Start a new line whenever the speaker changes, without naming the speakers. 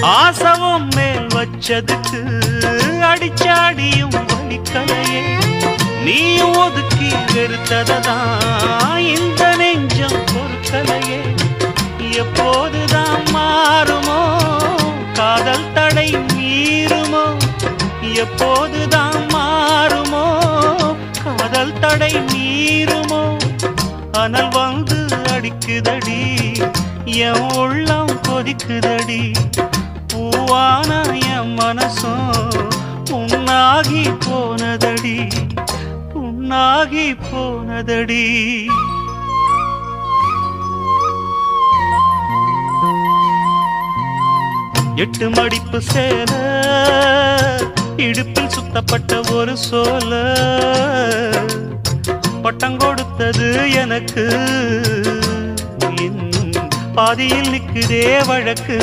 ஆசவம் மேல் வச்சதுக்கு அடிச்சாடியும் வலிக்கலையே. நீயும் ஒதுக்கி வெறுத்ததான் இந்த நெஞ்சம் பொறுக்கலையே. எப்போதுதான் மாறுமோ காதல் தடை மீறுமோ? எப்போதுதான் மாறுமோ காதல் தடை மீறுமோ? அனல் வந்து அடிக்குதடி, என் உள்ளம் கொதிக்குதடி. பூவான என் மனசும் உன்னாகி போனதடி, உன்னாகி போனதடி. எட்டு மடிப்பு சேல இடுப்பில் சுத்தப்பட்ட ஒரு சோல, பட்டம் கொடுத்தது எனக்கு, இன்னும் பாதியில் நிற்குதே வழக்கு.